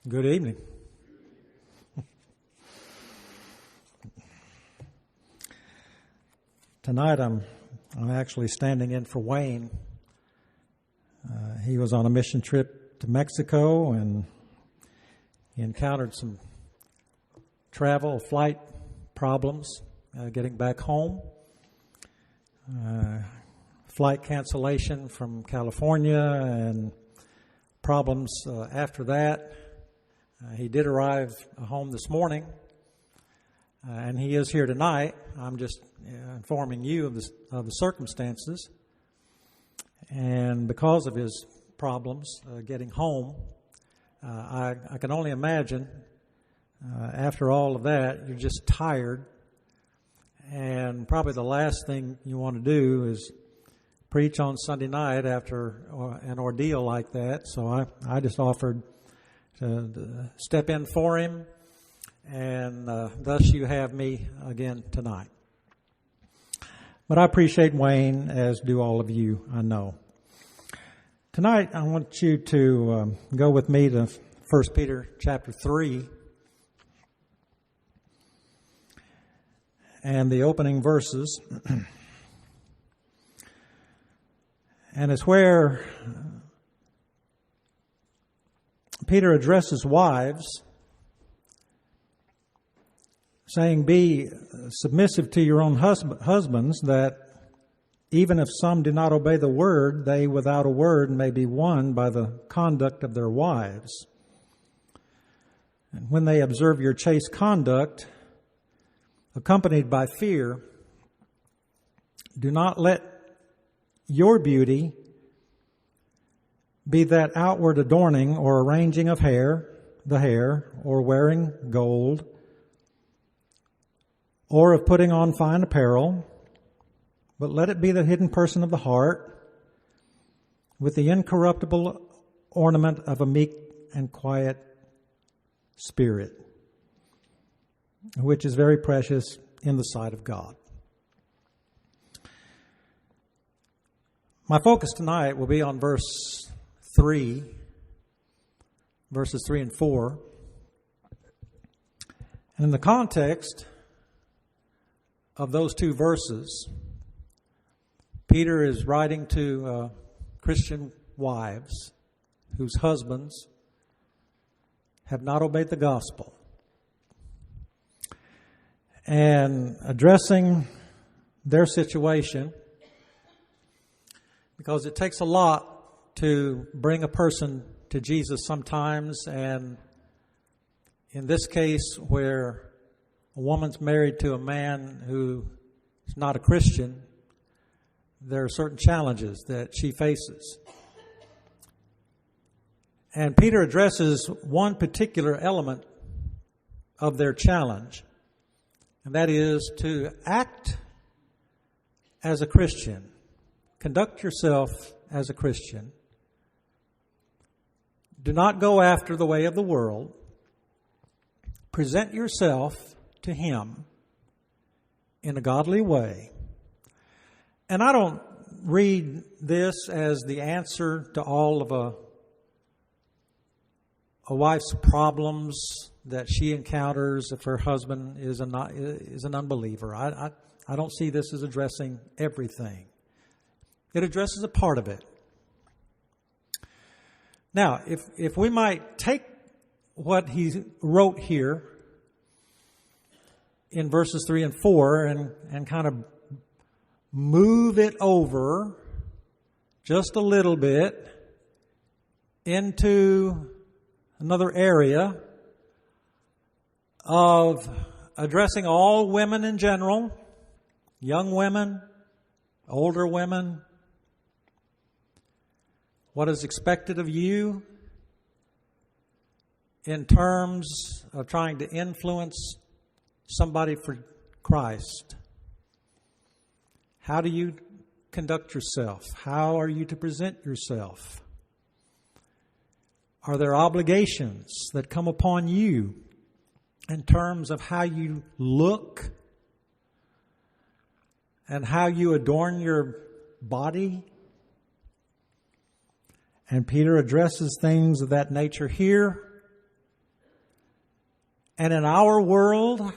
Good evening. Tonight I'm actually standing in for Wayne. He was on a mission trip to Mexico and he encountered some flight problems getting back home. Flight cancellation from California and problems after that. He did arrive home this morning, and he is here tonight. I'm just informing you of the circumstances. And because of his problems getting home, I can only imagine after all of that, you're just tired. And probably the last thing you want to do is preach on Sunday night after an ordeal like that. So I just offered to step in for him, and thus you have me again tonight. But I appreciate Wayne, as do all of you, I know. Tonight I want you to go with me to 1 Peter chapter 3 and the opening verses. And it's where Peter addresses wives, saying, "Be submissive to your own husbands, that even if some do not obey the word, they without a word may be won by the conduct of their wives. And when they observe your chaste conduct, accompanied by fear, do not let your beauty be that outward adorning or arranging of the hair, or wearing gold, or of putting on fine apparel, but let it be the hidden person of the heart, with the incorruptible ornament of a meek and quiet spirit, which is very precious in the sight of God." My focus tonight will be on verses 3 and 4. And in the context of those two verses, Peter is writing to Christian wives whose husbands have not obeyed the gospel, and addressing their situation, because it takes a lot to bring a person to Jesus sometimes. And in this case, where a woman's married to a man who is not a Christian, there are certain challenges that she faces. And Peter addresses one particular element of their challenge, and that is to act as a Christian. Conduct yourself as a Christian. Do not go after the way of the world. Present yourself to Him in a godly way. And I don't read this as the answer to all of a wife's problems that she encounters if her husband is an unbeliever. I don't see this as addressing everything. It addresses a part of it. Now, if we might take what he wrote here in verses 3 and 4 and kind of move it over just a little bit into another area of addressing all women in general, young women, older women, what is expected of you in terms of trying to influence somebody for Christ. How do you conduct yourself? How are you to present yourself? Are there obligations that come upon you in terms of how you look and how you adorn your body? And Peter addresses things of that nature here And in our world,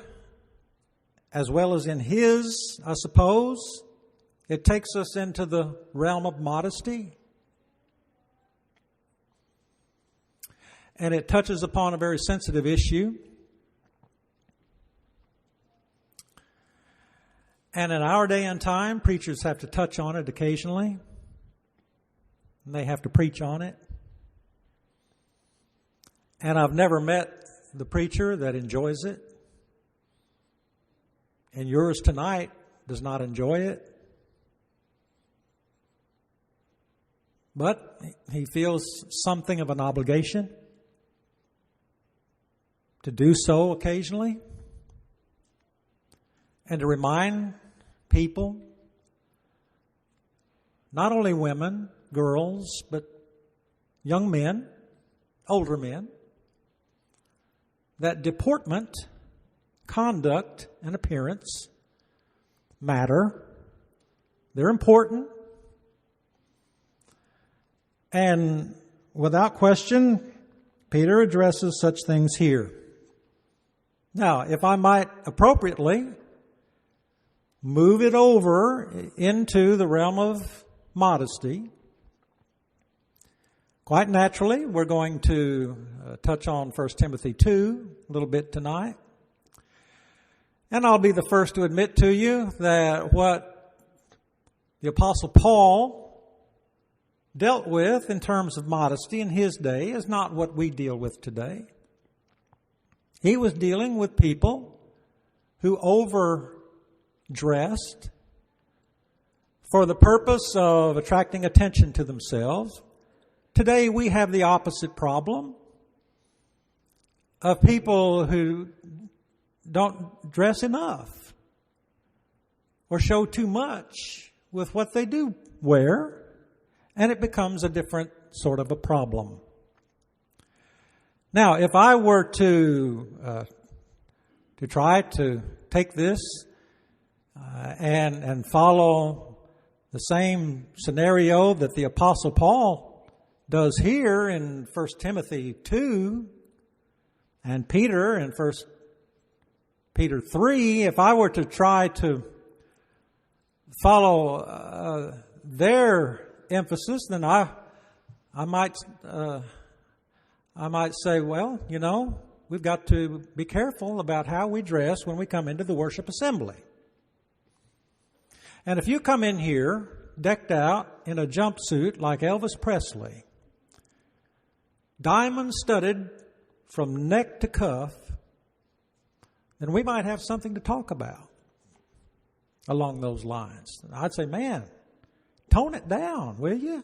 as well as in his, I suppose, it takes us into the realm of modesty. And it touches upon a very sensitive issue. And in our day and time, preachers have to touch on it occasionally. And they have to preach on it. And I've never met the preacher that enjoys it. And yours tonight does not enjoy it. But he feels something of an obligation to do so occasionally. And to remind people, not only women, girls, but young men, older men, that deportment, conduct, and appearance matter. They're important. And without question, Peter addresses such things here. Now, if I might appropriately move it over into the realm of modesty, quite naturally, we're going to touch on 1 Timothy 2 a little bit tonight. And I'll be the first to admit to you that what the Apostle Paul dealt with in terms of modesty in his day is not what we deal with today. He was dealing with people who overdressed for the purpose of attracting attention to themselves. Today we have the opposite problem of people who don't dress enough or show too much with what they do wear, and it becomes a different sort of a problem. Now, if I were to try to take this and follow the same scenario that the Apostle Paul does here in 1 Timothy 2 and Peter in 1 Peter 3, if I were to try to follow their emphasis, then I might say, well, you know, we've got to be careful about how we dress when we come into the worship assembly. And if you come in here decked out in a jumpsuit like Elvis Presley, diamond studded from neck to cuff, then we might have something to talk about along those lines. I'd say, man, tone it down, will you?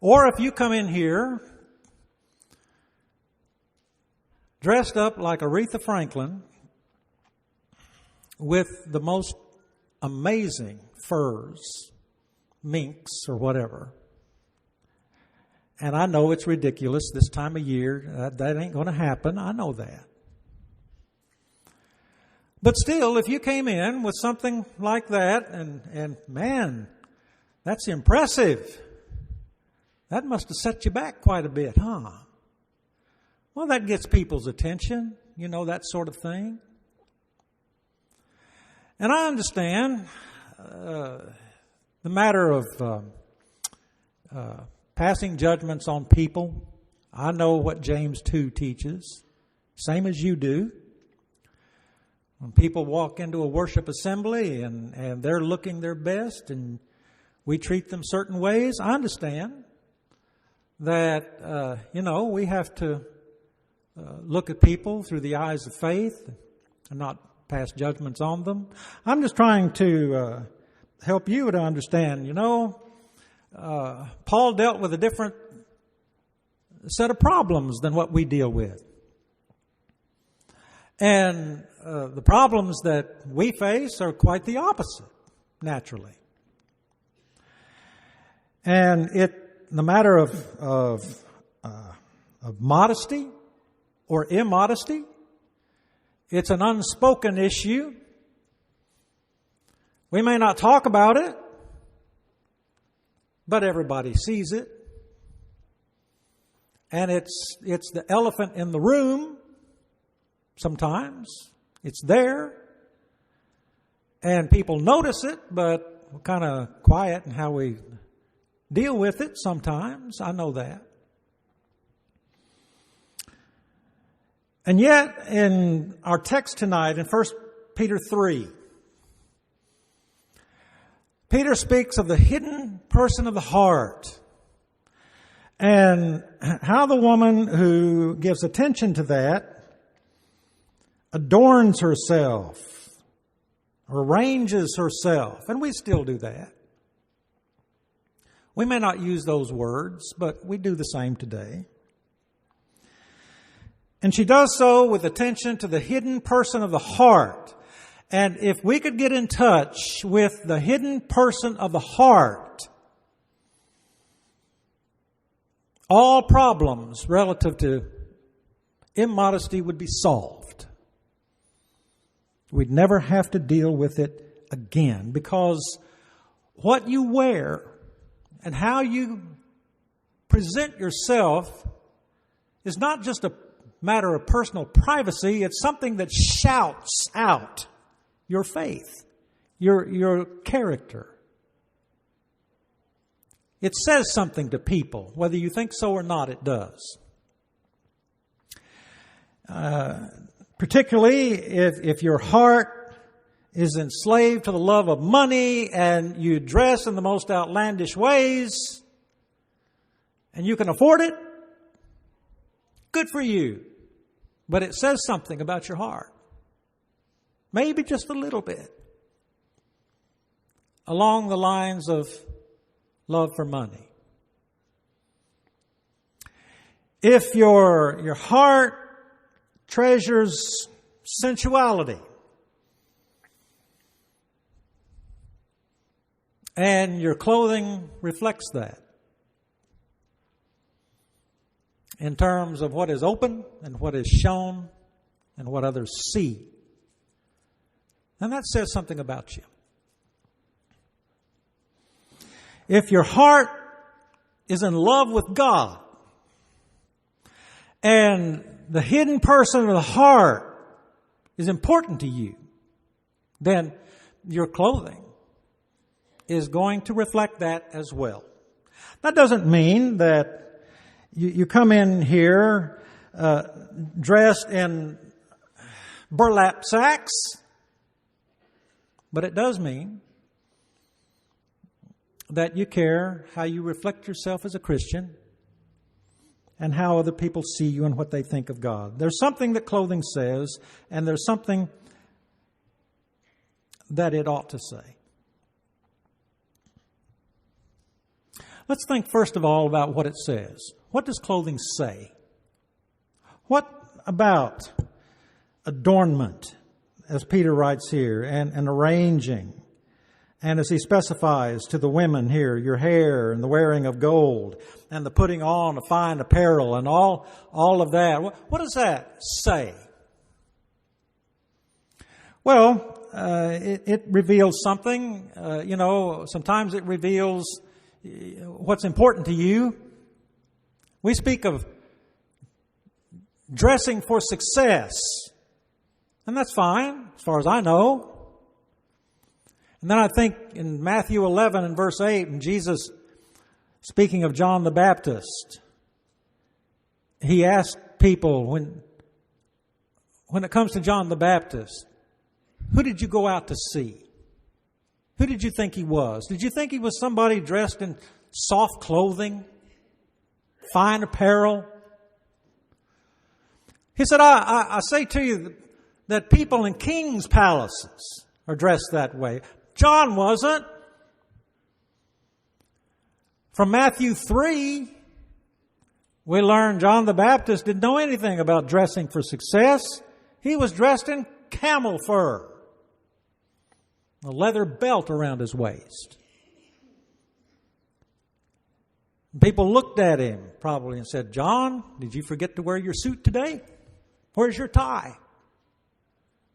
Or if you come in here dressed up like Aretha Franklin with the most amazing furs, minks or whatever, and I know it's ridiculous this time of year, that ain't going to happen, I know that. But still, if you came in with something like that, and man, that's impressive. That must have set you back quite a bit, huh? Well, that gets people's attention, you know, that sort of thing. And I understand the matter of passing judgments on people. I know what James 2 teaches, same as you do. When people walk into a worship assembly and they're looking their best and we treat them certain ways, I understand that, we have to look at people through the eyes of faith and not pass judgments on them. I'm just trying to help you to understand, Paul dealt with a different set of problems than what we deal with. And the problems that we face are quite the opposite, naturally. And the matter of modesty or immodesty, it's an unspoken issue. We may not talk about it, but everybody sees it. And it's the elephant in the room sometimes. It's there. And people notice it, but we're kind of quiet in how we deal with it sometimes. I know that. And yet, in our text tonight, in 1 Peter 3, Peter speaks of the hidden person of the heart and how the woman who gives attention to that adorns herself, arranges herself, and we still do that. We may not use those words, but we do the same today. And she does so with attention to the hidden person of the heart. And if we could get in touch with the hidden person of the heart, all problems relative to immodesty would be solved. We'd never have to deal with it again, because what you wear and how you present yourself is not just a matter of personal privacy. It's something that shouts out your faith, your character. It says something to people. Whether you think so or not, it does. Particularly if your heart is enslaved to the love of money and you dress in the most outlandish ways and you can afford it, good for you. But it says something about your heart. Maybe just a little bit. Along the lines of love for money. If your heart treasures sensuality and your clothing reflects that in terms of what is open and what is shown and what others see, then that says something about you. If your heart is in love with God and the hidden person of the heart is important to you, then your clothing is going to reflect that as well. That doesn't mean that you come in here dressed in burlap sacks, but it does mean that you care how you reflect yourself as a Christian and how other people see you and what they think of God. There's something that clothing says, and there's something that it ought to say. Let's think first of all about what it says. What does clothing say? What about adornment, as Peter writes here, and arranging? And as he specifies to the women here, your hair and the wearing of gold and the putting on of fine apparel and all of that. What does that say? Well, it reveals something. Sometimes it reveals what's important to you. We speak of dressing for success, and that's fine as far as I know. And then I think in Matthew 11 and verse 8, and Jesus, speaking of John the Baptist, he asked people, when it comes to John the Baptist, who did you go out to see? Who did you think he was? Did you think he was somebody dressed in soft clothing, fine apparel? He said, I say to you that people in kings' palaces are dressed that way. John wasn't. From Matthew 3, we learn John the Baptist didn't know anything about dressing for success. He was dressed in camel fur, a leather belt around his waist. People looked at him probably and said, John, did you forget to wear your suit today? Where's your tie?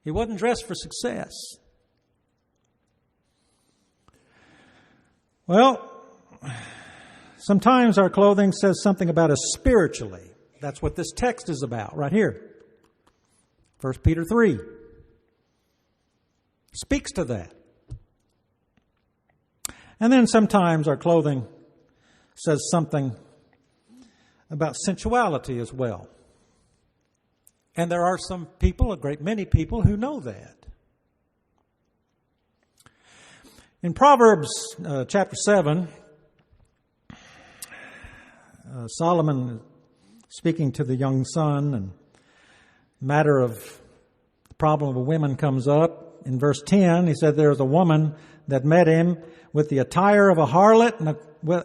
He wasn't dressed for success. Well, sometimes our clothing says something about us spiritually. That's what this text is about right here. 1 Peter 3 speaks to that. And then sometimes our clothing says something about sensuality as well. And there are some people, a great many people, who know that. In Proverbs chapter 7, Solomon speaking to the young son, and the matter of the problem of women comes up. In verse 10, he said, there was a woman that met him with the attire of a harlot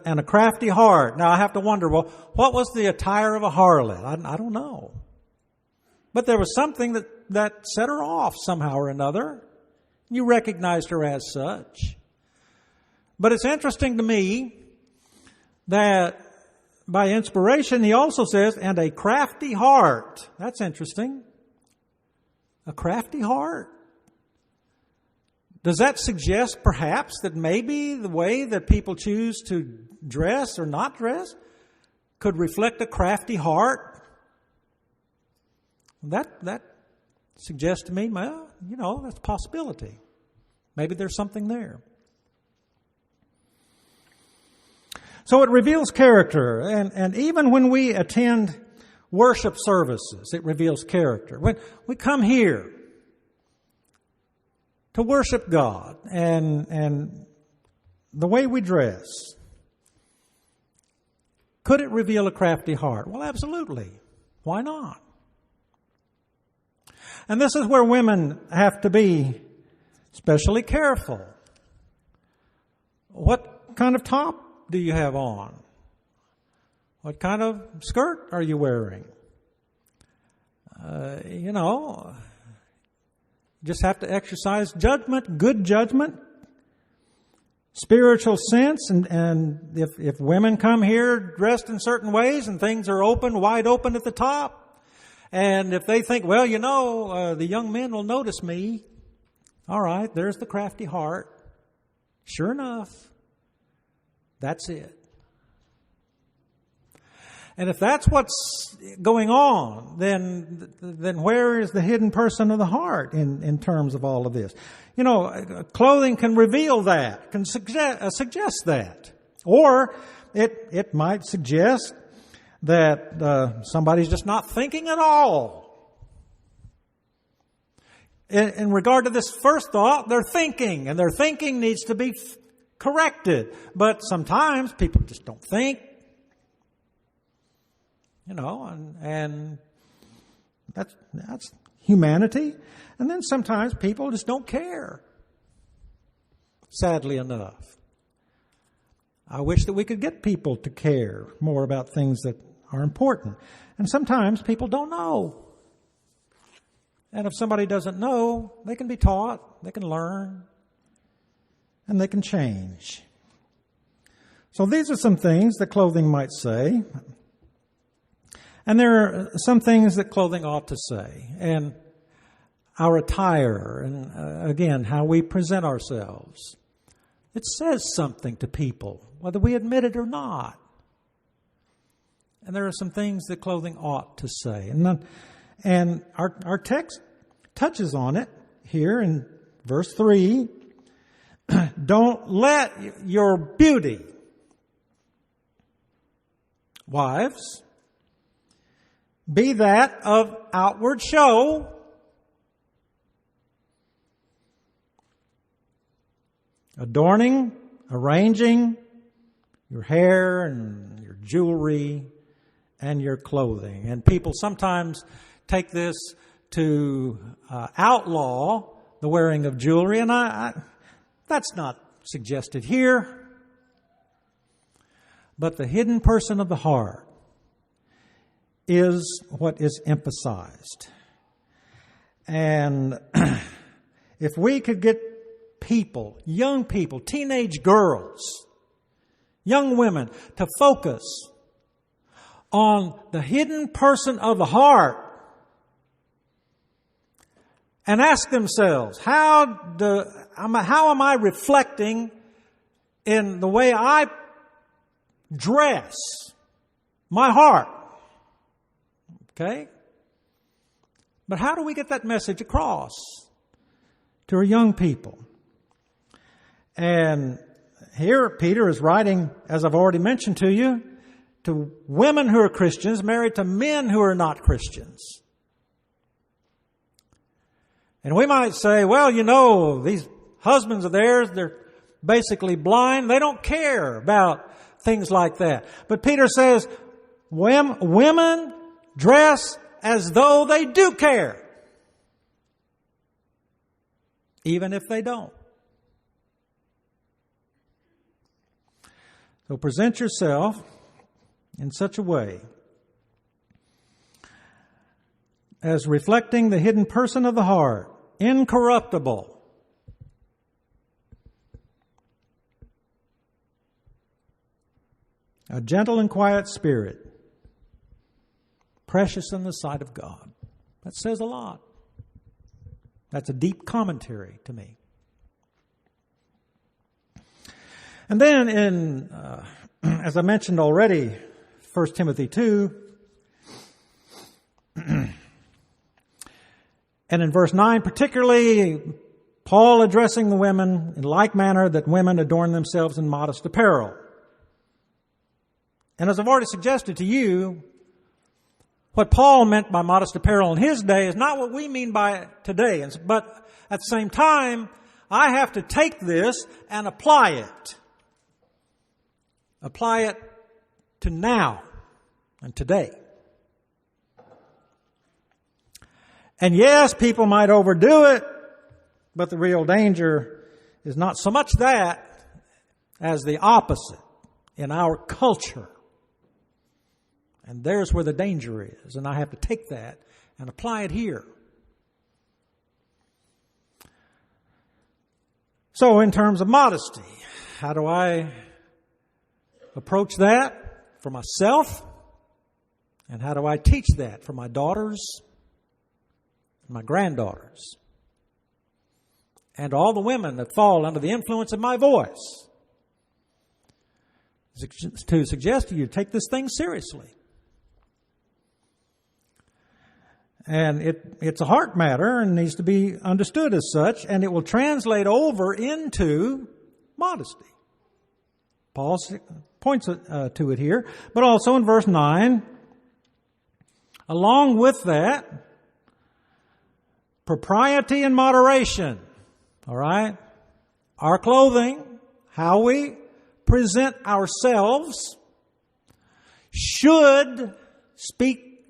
and a crafty heart. Now I have to wonder, well, what was the attire of a harlot? I don't know. But there was something that set her off somehow or another. You recognized her as such. But it's interesting to me that by inspiration, he also says, and a crafty heart. That's interesting. A crafty heart. Does that suggest perhaps that maybe the way that people choose to dress or not dress could reflect a crafty heart? That suggests to me, well, that's a possibility. Maybe there's something there. So it reveals character, and even when we attend worship services, it reveals character. When we come here to worship God, and the way we dress, could it reveal a crafty heart? Well, absolutely. Why not? And this is where women have to be especially careful. What kind of top do you have on? What kind of skirt are you wearing? Just have to exercise judgment, good judgment, spiritual sense. And if women come here dressed in certain ways and things are wide open at the top, and if they think, well, the young men will notice me, all right, there's the crafty heart. Sure enough, that's it. And if that's what's going on, then where is the hidden person of the heart in terms of all of this? Clothing can reveal that, can suggest that. Or it might suggest that somebody's just not thinking at all. In regard to this first thought, they're thinking, and their thinking needs to be corrected. But sometimes people just don't think. And that's humanity. And then sometimes people just don't care. Sadly enough. I wish that we could get people to care more about things that are important. And sometimes people don't know. And if somebody doesn't know, they can be taught, they can learn, and they can change. So these are some things that clothing might say. And there are some things that clothing ought to say. And our attire, and again, how we present ourselves. It says something to people, whether we admit it or not. And there are some things that clothing ought to say. And our text touches on it here in verse 3. Don't let your beauty, wives, be that of outward show, adorning, arranging your hair and your jewelry and your clothing. And people sometimes take this to outlaw the wearing of jewelry, and that's not suggested here. But the hidden person of the heart is what is emphasized. And if we could get people, young people, teenage girls, young women, to focus on the hidden person of the heart and ask themselves, how am I reflecting in the way I dress my heart? Okay? But how do we get that message across to our young people? And here Peter is writing, as I've already mentioned to you, to women who are Christians married to men who are not Christians. And we might say, well, you know, these husbands of theirs, they're basically blind. They don't care about things like that. But Peter says, women dress as though they do care, even if they don't. So present yourself in such a way as reflecting the hidden person of the heart, incorruptible, a gentle and quiet spirit, precious in the sight of God. That says a lot. That's a deep commentary to me. And then in, as I mentioned already, 1 Timothy 2, and in verse 9 particularly, Paul addressing the women in like manner that women adorn themselves in modest apparel. And as I've already suggested to you, what Paul meant by modest apparel in his day is not what we mean by it today. But at the same time, I have to take this and apply it. Apply it to now and today. And yes, people might overdo it, but the real danger is not so much that as the opposite in our culture. And there's where the danger is. And I have to take that and apply it here. So in terms of modesty, how do I approach that for myself? And how do I teach that for my daughters, my granddaughters, and all the women that fall under the influence of my voice? To suggest to you, take this thing seriously. And it's a heart matter and needs to be understood as such, and it will translate over into modesty. Paul points to it here, but also in verse 9, along with that, propriety and moderation. All right? Our clothing, how we present ourselves, should speak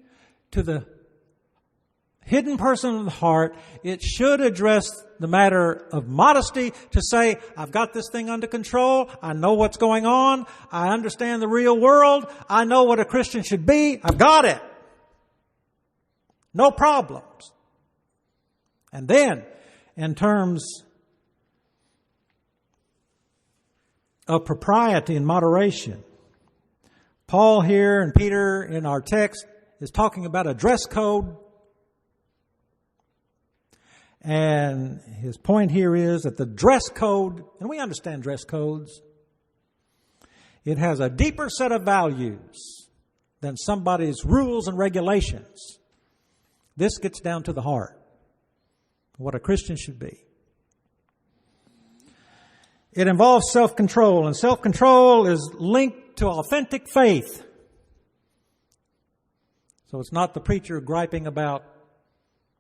to the hidden person of the heart. It should address the matter of modesty to say, I've got this thing under control. I know what's going on. I understand the real world. I know what a Christian should be. I've got it. No problems. And then, in terms of propriety and moderation, Paul here and Peter in our text is talking about a dress code. And his point here is that the dress code, and we understand dress codes, it has a deeper set of values than somebody's rules and regulations. This gets down to the heart, what a Christian should be. It involves self-control, and self-control is linked to authentic faith. So it's not the preacher griping about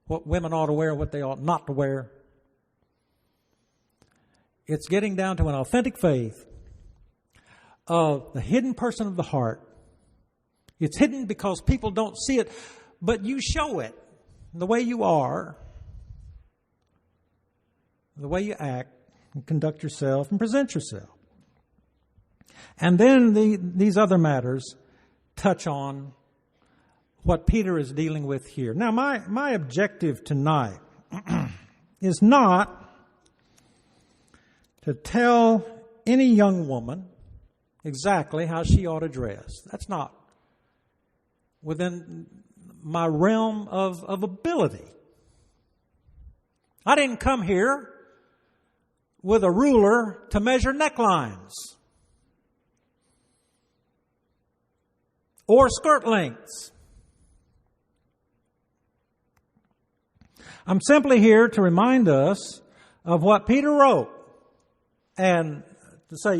what women ought to wear, what they ought not to wear. It's getting down to an authentic faith of the hidden person of the heart. It's hidden because people don't see it, but you show it the way you are, the way you act and conduct yourself and present yourself. And then these other matters touch on what Peter is dealing with here. Now, my objective tonight is not to tell any young woman exactly how she ought to dress. That's not within my realm of ability. I didn't come here with a ruler to measure necklines or skirt lengths. I'm simply here to remind us of what Peter wrote and to say,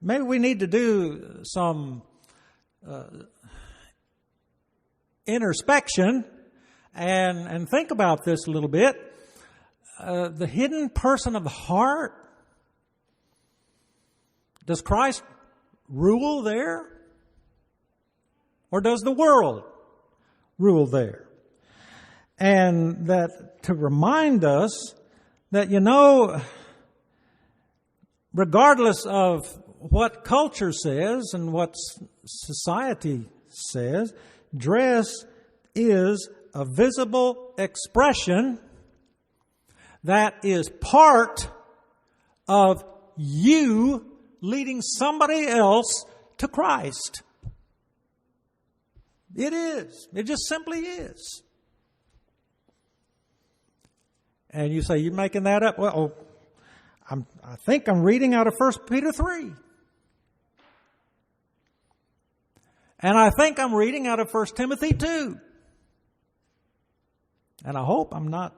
maybe we need to do some introspection and think about this a little bit. The hidden person of the heart. Does Christ rule there? Or does the world rule there? And that to remind us that, regardless of what culture says and what society says, dress is a visible expression that is part of you leading somebody else to Christ. It is. It just simply is. And you say, you're making that up? Well, I think I'm reading out of 1 Peter 3. And I think I'm reading out of 1 Timothy 2. And I hope I'm not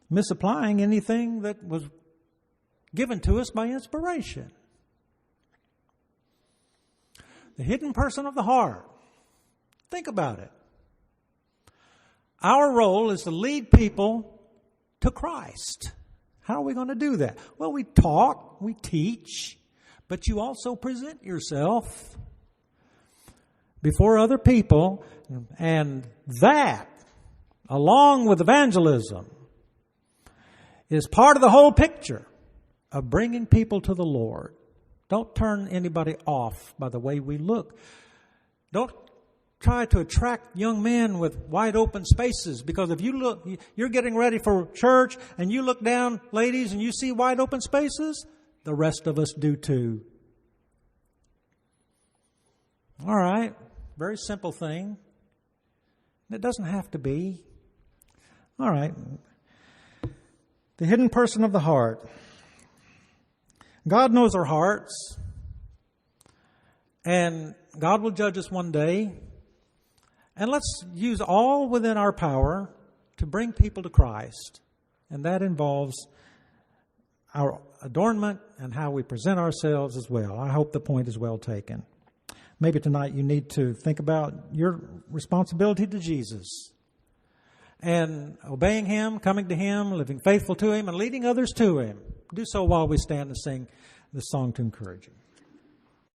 misapplying anything that was given to us by inspiration. The hidden person of the heart. Think about it. Our role is to lead people to Christ. How are we going to do that? Well, we talk, we teach, but you also present yourself before other people, and that, along with evangelism, is part of the whole picture of bringing people to the Lord. Don't turn anybody off by the way we look. Don't try to attract young men with wide open spaces, because if you look, you're getting ready for church and you look down, ladies, and you see wide open spaces, the rest of us do too. All right, very simple thing. It doesn't have to be. All right. The hidden person of the heart. God knows our hearts, and God will judge us one day. And let's use all within our power to bring people to Christ. And that involves our adornment and how we present ourselves as well. I hope the point is well taken. Maybe tonight you need to think about your responsibility to Jesus and obeying Him, coming to Him, living faithful to Him, and leading others to Him. Do so while we stand and sing this song to encourage you.